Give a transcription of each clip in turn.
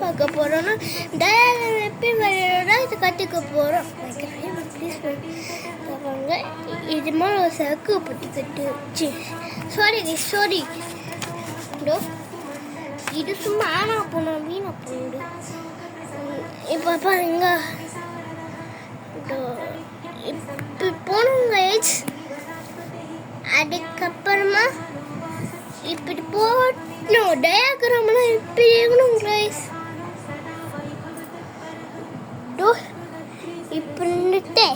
பார்க்க போகிறோன்னா டயாகிராம் எப்படி வரையோட இது கற்றுக்க போகிறோம். இது மாதிரி ஒரு சக்கு பட்டி கட்டு சாரி இது சும்மா ஆனா போனோம் வீணா போடு. இப்போ பாருங்க இப்போ போனோம் கைஸ். அதுக்கப்புறமா இப்படி போடணும் டயாகிராம்லாம் இப்படி இருக்கணும் கைஸ். இப்படி நின்றுட்டு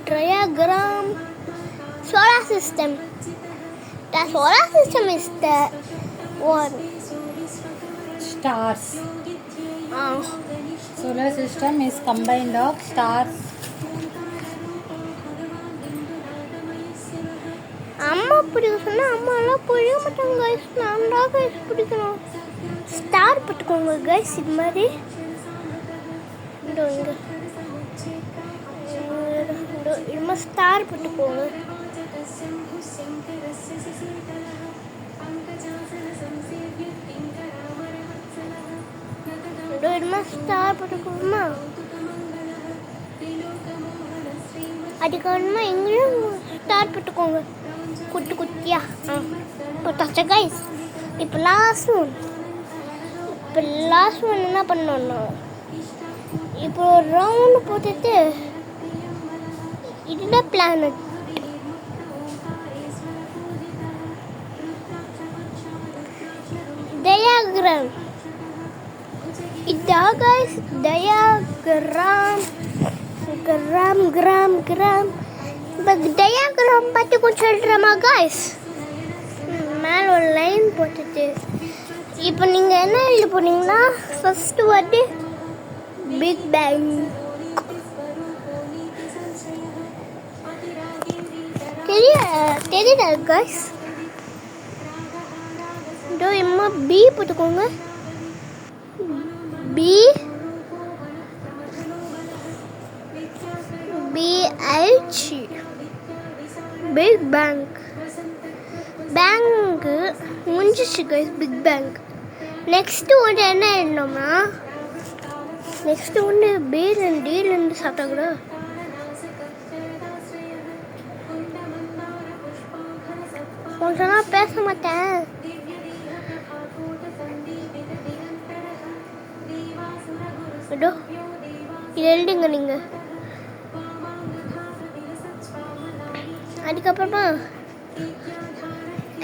diagram solar system. The solar system is the one stars. Solar system is combined of stars. அம்மா பிடிக்க சொன்னா அம்மா எல்லாம் புரிய மாட்டாங்க கைஸ். நான் தான் கைஸ் பிடிக்கணும். ஸ்டார் போட்டுக்கோங்க கைஸ். இது மாதிரி இது ஸ்டார் போட்டுக்கோங்க. ஸ்டார் போட்டுக்கோமா. அதுக்கப்புறமா எங்கேயும் ஸ்டார் போட்டுக்கோங்க குட்டி குட்டியா. போட்டாச்சா கைஸ். இப்போ லாஸ்ட் ஒன் என்ன பண்ணோன்னா இப்போ ஒரு ரவுண்டு போட்டுட்டு இதுதான் பிளானட். டயாகிராம் இதான் கைஸ். டயாகிராம் கிராம் இப்போ டயாகிராம் பற்றி கொஞ்சம் சொல்கிறோமா கைஸ். மேலே ஒரு லைன் போட்டுட்டு இப்போ நீங்கள் என்ன எழுத போனீங்கன்னா ஃபர்ஸ்ட் வாட்டி பிக் பேங். தெரியுதா கைஸ்? இதோ எம்மா பி போட்டுக்கோங்க. BH big bang. பேங்கு முடிஞ்சிச்சு கைஸ். Big bang. நெக்ஸ்ட் ஒன்று என்ன எழுதணும்னா நெக்ஸ்ட் ஒன்று டீலேருந்து சாப்பிட்டா கூட கொஞ்சம் பேச மாட்டேன். இது எழுதுங்க நீங்கள். அதுக்கப்புறமா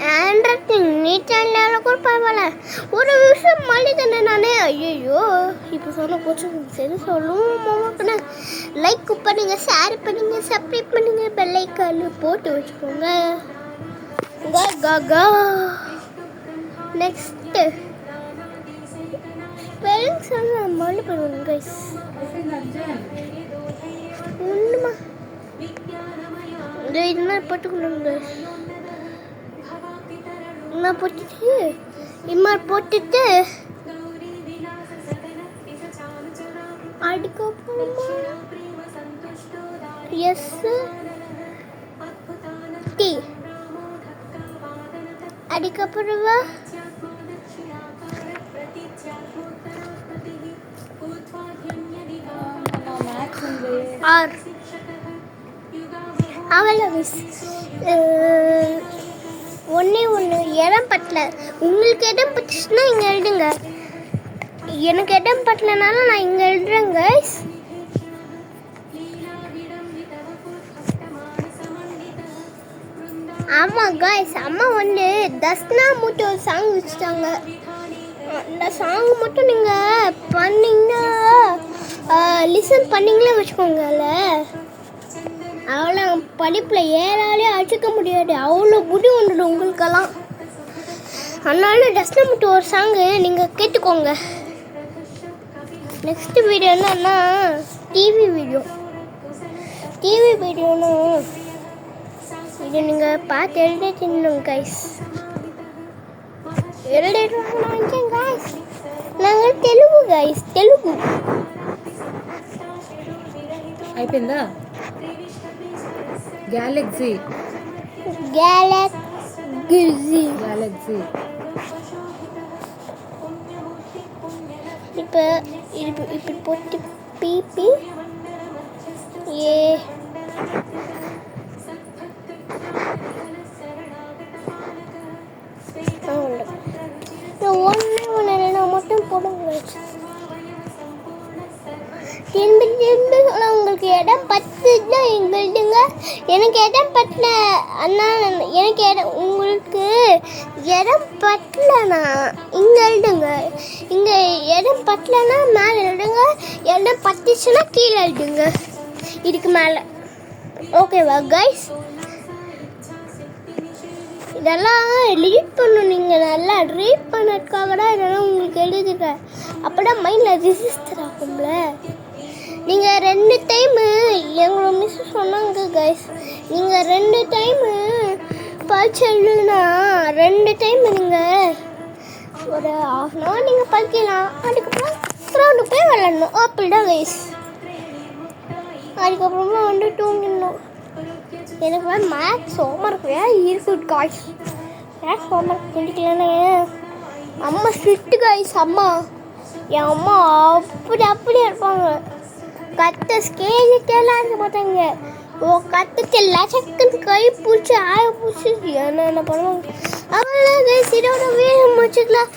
ஹேண்ட் ரைட்டிங் நீட்டாக கூட பரவாயில்ல. ஒரு விஷயம் மல்லிதானே நானே. ஐயோ இப்போ சொன்ன போச்சு. சரி சொல்லுவோம். லைக் பண்ணுங்க, ஷேர் பண்ணுங்க, சப்ஸ்கிரைப் பண்ணுங்க, பெல் ஐக்கான் போட்டு வச்சுக்கோங்க. நெக்ஸ்ட் ஸ்பெல்லிங்ஸ் நான் மல்லு பண்ணுவேன் கைஸ். ஒன்றுமா இது போட்டுக்கணும் கைஸ். போட்டுட்டு அதுக்கப்புறமா ST அதுக்கப்புறமா R அவ்வளோ மிஸ். ஒன்று இடம் பட்டல. உங்களுக்கு இடம் பட்டுச்சுன்னா இங்கே எழுதுங்க. எனக்கு இடம் பட்டலனால நான் இங்கே எழுதுறேன் கைஸ். ஆமாம் கைஸ். அம்மா தஸ்னா மூட்டை ஒரு சாங் வச்சுட்டாங்க. அந்த சாங் மட்டும் நீங்கள் பண்ணிங்கன்னா லிசன் பண்ணிங்களே வச்சுக்கோங்கல்ல. அவ்வளோ படிப்பில் ஏறாலே அடிக்க முடியாது. அவ்வளோ முடி வந்துடும் உங்களுக்கெல்லாம். அதனால டஸ்னா மட்டும் ஒரு சாங்கு நீங்கள் கேட்டுக்கோங்க. நெக்ஸ்ட் வீடியோ என்னன்னா டிவி வீடியோன்னு இதை நீங்கள் பார்த்து எழுதிட்டு கைஸ். எழுதிட்டு கைஸ். நாங்கள் தெலுங்கு கைஸ். అయిపోయిందా? గ్యాలక్సీ. கேலக்ஸி. గ్యాలక్సీ. இப்போ இப்படி போட்டு பிபி ஏ ஒன்று மட்டும் போடுங்க. திரும்பி திரும்பி சொல்ல உங்களுக்கு இடம் பத்துனா எங்களுதுங்க. எனக்கு இடம் பத்தல அண்ணா. எனக்கு இடம் உங்களுக்கு இடம் பத்தலண்ணா இங்கே எழுதுங்க. இங்கே இடம் பத்தலன்னா மேலே எழுதுங்க. இடம் பத்துச்சுன்னா கீழே எழுதுங்க. இதுக்கு மேலே ஓகேவா கைஸ்? இதெல்லாம் ரீட் பண்ணணும். நீங்கள் நல்லா ரீட் பண்ணதுக்காக தான் இதெல்லாம் உங்களுக்கு எழுதுகிறேன். அப்போ தான் மைண்டில் ரிஜிஸ்டர் ஆகும்ல. நீங்கள் 2 டைமு எங்களோட மிஸ் சொன்னாங்க கைஸ். நீங்கள் 2 டைமு பரிட்சை எழுதுனா 2 டைம் நீங்கள் ஒரு 1/2 hour நீங்கள் படிக்கலாம். அதுக்கப்புறம் கிரௌண்டு போய் விளாடணும். அப்படிதான் கைஸ். அதுக்கப்புறமா வந்து தூங்கிடணும். எனக்கு வந்து மேக்ஸ் ஹோம்ஒர்க் இருக்குது காய்ஸ். மேக்ஸ் ஹோம்ஒர்க் பிடிக்கலன்னு அம்மா ஸ்ட்ரிக்ட் காய்ஸ். அம்மா என் அம்மா அப்படி இருப்பாங்க. கத்த ஸ்கேலுக்கெல்லாம் இருக்க மாட்டாங்க. கத்துக்கு லட்சத்துக்கு கை பிடிச்சி ஆய பிடிச்சி என்ன பண்ணுவாங்க. அவர்களாக இதோட வீடு முடிச்சுக்கலாம்.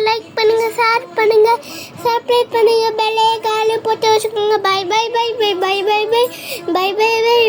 லைக் பண்ணுங்க, ஷேர் பண்ணுங்க, சப்ஸ்கிரைப் பண்ணுங்க, பெல் ஐகானை போட்டு வச்சுக்கோங்க. Bye bye bye bye bye bye bye bye bye by.